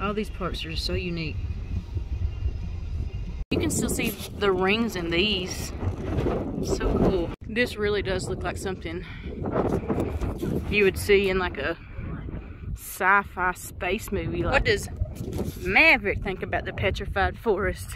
All these parks are just so unique. You can still see the rings in these. So cool. This really does look like something you would see in like a sci-fi space movie. What does Maverick think about the Petrified Forest?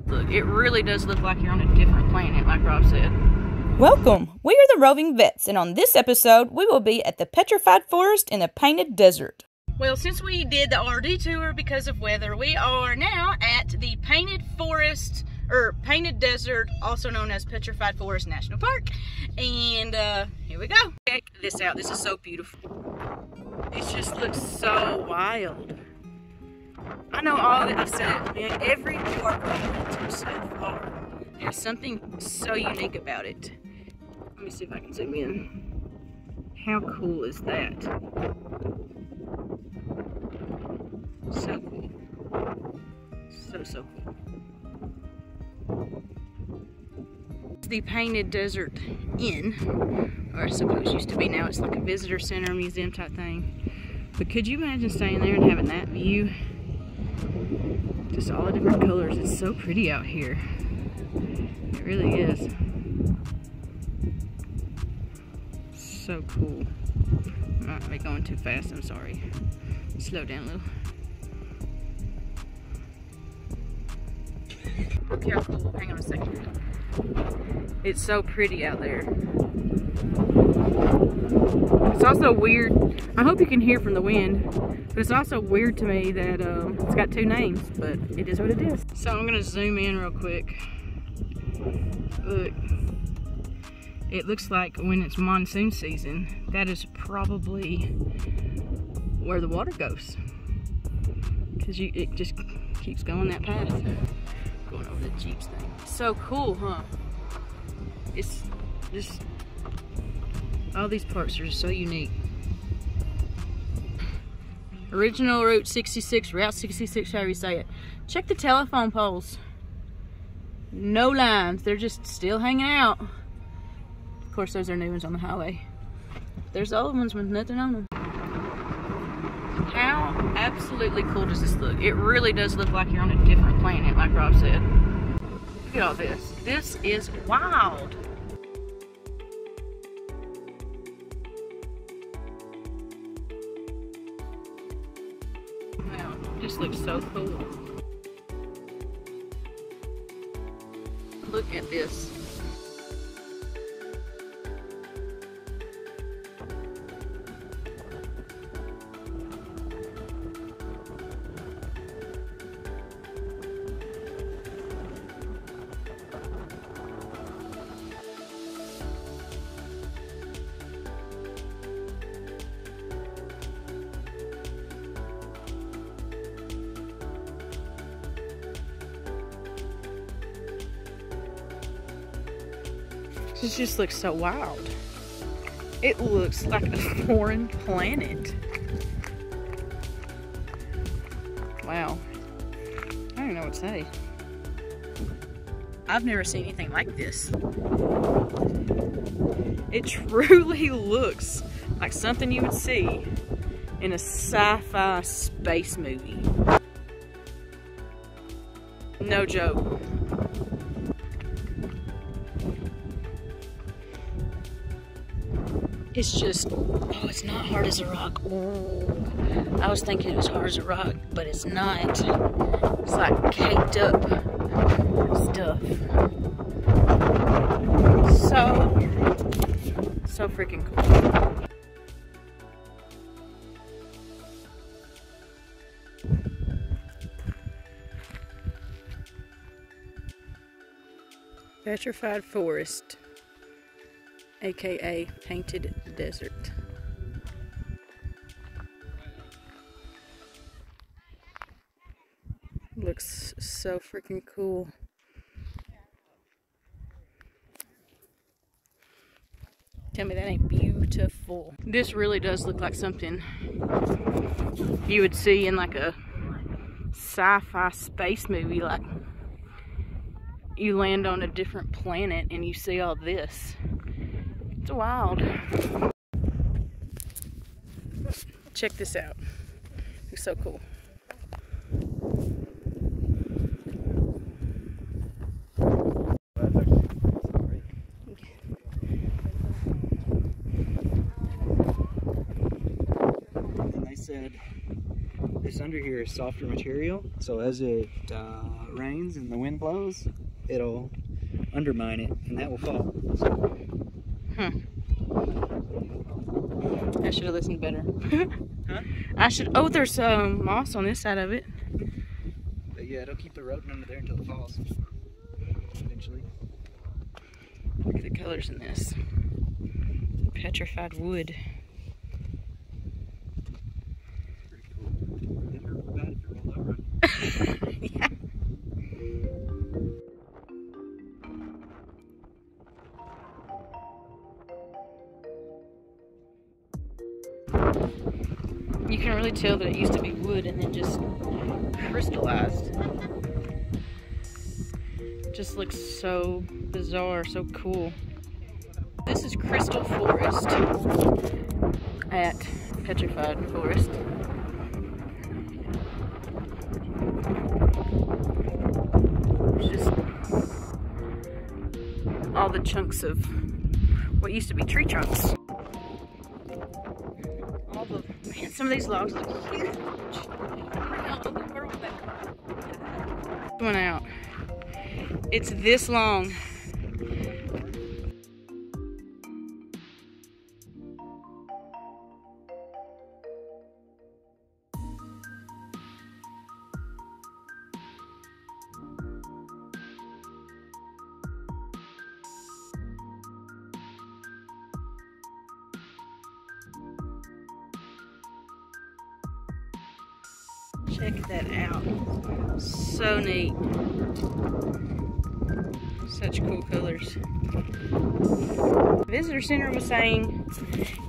Look, it really does look like you're on a different planet, like Rob said. Welcome! We are the Roving Vets, and on this episode, we will be at the Petrified Forest in the Painted Desert. Well, since we did the RD tour because of weather, we are now at the Painted Forest, or Painted Desert, also known as Petrified Forest National Park. And here we go. Check this out. This is so beautiful. It just looks so wild. I know all that I've said, man, every park I've been to so far has something so unique about it. Let me see if I can zoom in. How cool is that? So cool. So cool. The Painted Desert Inn, or I suppose used to be, now it's like a visitor center, museum type thing. But could you imagine staying there and having that view? Just all the different colors. It's so pretty out here. It really is. So cool. I might be going too fast, I'm sorry. Slow down a little. Look how cool. Hang on a second. It's so pretty out there. It's also weird. I hope you can hear from the wind, but it's also weird to me that it's got two names, but it is what it is. So I'm gonna zoom in real quick. Look, it looks like when it's monsoon season, that is probably where the water goes, because it just keeps going that path. Going over the Jeeps thing. So cool, huh? It's just, all these parks are just so unique. Original Route 66, Route 66, however you say it. Check the telephone poles. No lines, they're just still hanging out. Of course, those are new ones on the highway. There's old ones with nothing on them. How absolutely cool does this look? It really does look like you're on a different planet, like Rob said. Look at all this. This is wild. Wow, this looks so cool. Look at this. This just looks so wild. It looks like a foreign planet. Wow. I don't know what to say. I've never seen anything like this. It truly looks like something you would see in a sci-fi space movie. No joke. It's just, oh, it's not hard as a rock. Ooh, I was thinking it was hard as a rock, but it's not. It's like caked up stuff. So freaking cool. Petrified Forest, aka Painted Desert. Looks so freaking cool. Tell me that ain't beautiful. This really does look like something you would see in like a sci-fi space movie. Like you land on a different planet and you see all this. It's wild. Check this out. It's so cool. this under here is softer material, so as it rains and the wind blows, it'll undermine it, and that will fall. I should have listened better. Huh? I should. Oh, there's moss on this side of it. But yeah, it'll keep eroding under there until it falls. Eventually. Look at the colors in this. Petrified wood. Pretty cool. Never bad if you roll over. Yeah. You can really tell that it used to be wood and then just crystallized. It just looks so bizarre, so cool. This is Crystal Forest at Petrified Forest. It's just all the chunks of what used to be tree trunks. Man, some of these logs look huge. One out. It's this long. Check that out. So neat. Such cool colors. The visitor center was saying,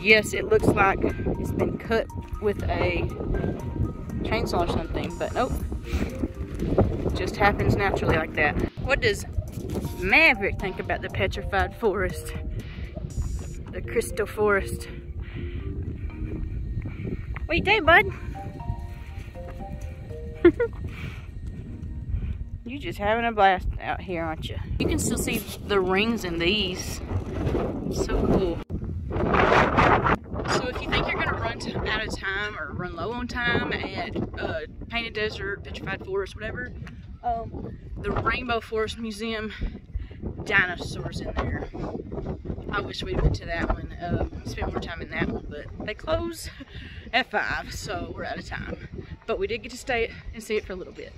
yes, it looks like it's been cut with a chainsaw or something, but nope. It just happens naturally like that. What does Maverick think about the Petrified Forest? The Crystal Forest. What you doing, bud? You just having a blast out here, aren't you? You can still see the rings in these. So cool. So if you think you're gonna run out of time or run low on time at Painted Desert, Petrified Forest, whatever, the Rainbow Forest Museum, dinosaurs in there. I wish we'd went to that one, spent more time in that one, but they close at 5, so we're out of time. But we did get to stay and see it for a little bit.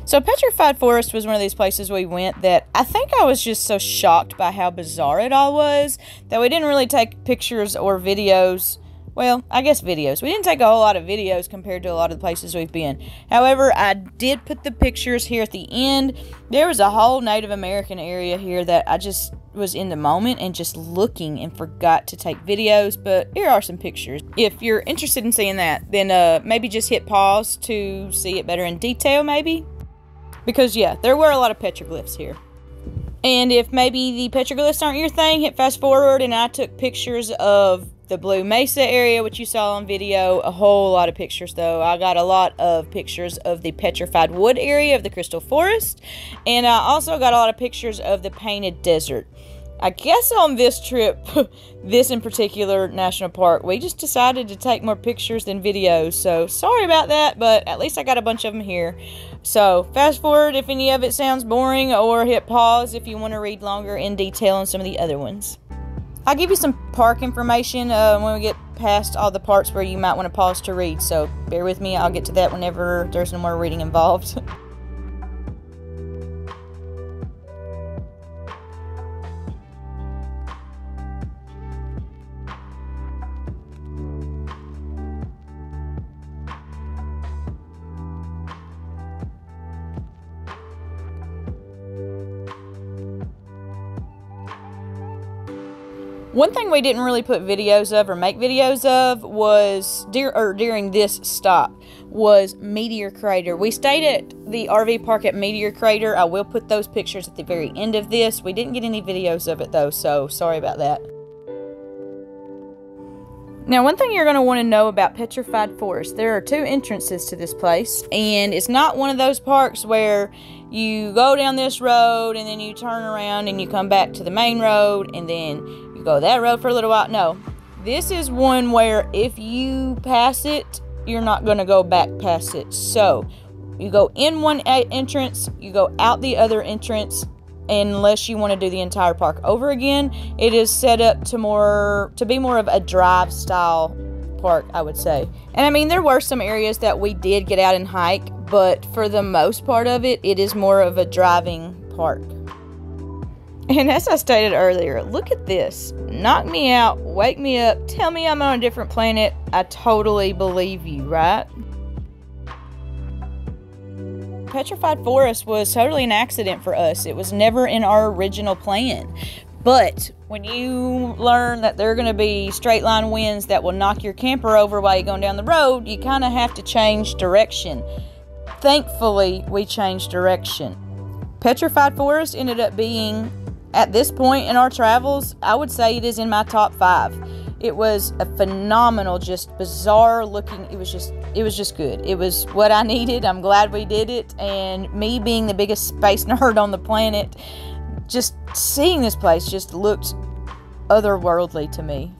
So Petrified Forest was one of these places we went that I think I was just so shocked by how bizarre it all was that we didn't really take pictures or videos. Well, I guess videos. We didn't take a whole lot of videos compared to a lot of the places we've been. However, I did put the pictures here at the end. There was a whole Native American area here that I just was in the moment and just looking and forgot to take videos, but here are some pictures. If you're interested in seeing that, then maybe just hit pause to see it better in detail, maybe. Because, yeah, there were a lot of petroglyphs here. And if maybe the petroglyphs aren't your thing, hit fast forward, and I took pictures of the Blue Mesa area, which you saw on video. A whole lot of pictures, though. I got a lot of pictures of the Petrified Wood area of the Crystal Forest. And I also got a lot of pictures of the Painted Desert. I guess on this trip, this in particular national park, we just decided to take more pictures than videos. So, sorry about that, but at least I got a bunch of them here. So, fast forward if any of it sounds boring, or hit pause if you want to read longer in detail on some of the other ones. I'll give you some park information when we get past all the parts where you might want to pause to read. So, bear with me. I'll get to that whenever there's no more reading involved. One thing we didn't really put videos of or make videos of was during this stop was Meteor Crater. We stayed at the RV park at Meteor Crater. I will put those pictures at the very end of this. We didn't get any videos of it though, so sorry about that. Now, one thing you're going to want to know about Petrified Forest, there are 2 entrances to this place, and it's not one of those parks where you go down this road and then you turn around and you come back to the main road and then you go that road for a little while. No, this is one where if you pass it you're not going to go back past it. So you go in one entrance, you go out the other entrance, unless you want to do the entire park over again. It is set up to be more of a drive style park, I would say. And I mean, there were some areas that we did get out and hike, but for the most part of it, it is more of a driving park. And as I stated earlier, look at this. Knock me out, wake me up, tell me I'm on a different planet. I totally believe you, right? Petrified Forest was totally an accident for us. It was never in our original plan. But when you learn that there are going to be straight line winds that will knock your camper over while you're going down the road, you kind of have to change direction. Thankfully, we changed direction. Petrified Forest ended up being, at this point in our travels, I would say it is in my top 5. It was a phenomenal, just bizarre looking, it was just good. It was what I needed. I'm glad we did it. And me being the biggest space nerd on the planet, just seeing this place just looked otherworldly to me.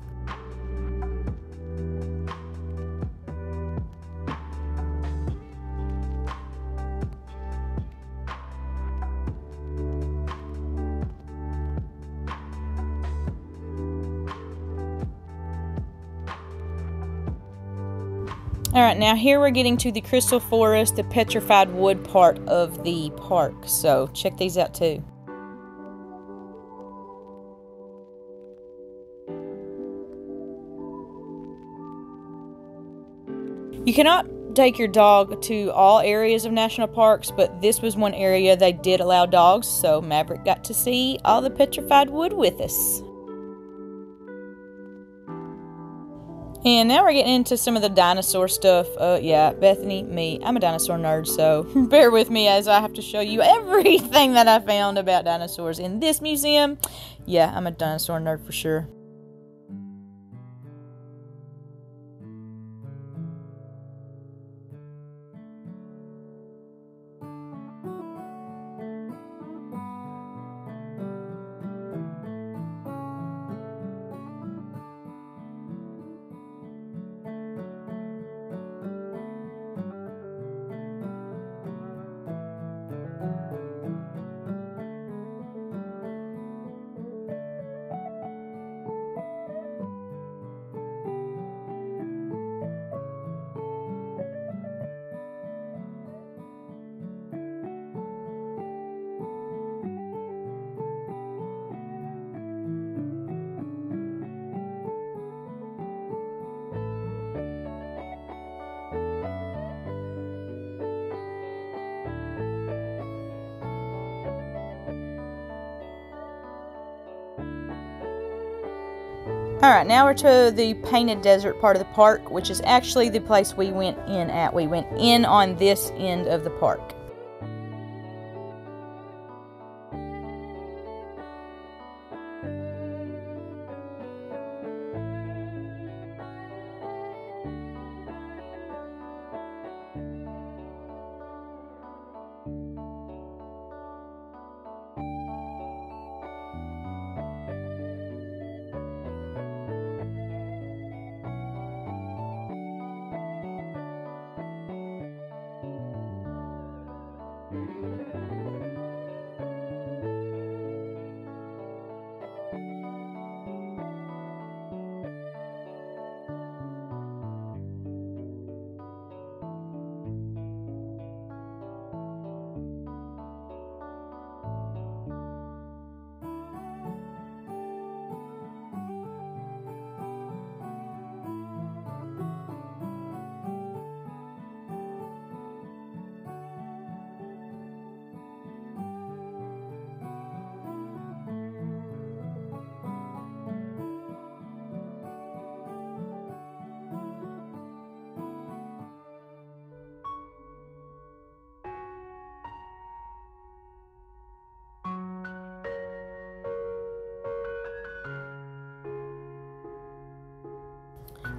Alright, now here we're getting to the Crystal Forest, the petrified wood part of the park. So check these out too. You cannot take your dog to all areas of national parks, but this was one area they did allow dogs, so Maverick got to see all the petrified wood with us. And now we're getting into some of the dinosaur stuff. Yeah, Bethany, me, I'm a dinosaur nerd, so bear with me as I have to show you everything that I found about dinosaurs in this museum. Yeah, I'm a dinosaur nerd for sure. Alright, now we're to the Painted Desert part of the park, which is actually the place we went in at. We went in on this end of the park.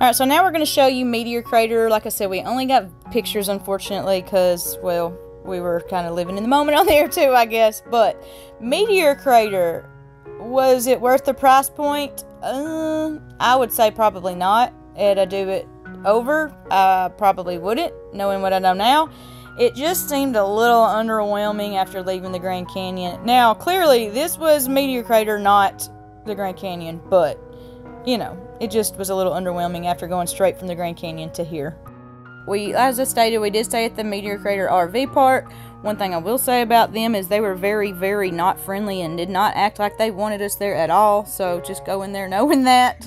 Alright, so now we're going to show you Meteor Crater. Like I said, we only got pictures, unfortunately, because, well, we were kind of living in the moment on there too, I guess. But Meteor Crater, was it worth the price point? I would say probably not. Would I do it over. I probably wouldn't, knowing what I know now. It just seemed a little underwhelming after leaving the Grand Canyon. Now, clearly, this was Meteor Crater, not the Grand Canyon, but, you know, it just was a little underwhelming after going straight from the Grand Canyon to here. As I stated, we did stay at the Meteor Crater RV park. One thing I will say about them is they were very, very not friendly and did not act like they wanted us there at all. So just go in there knowing that.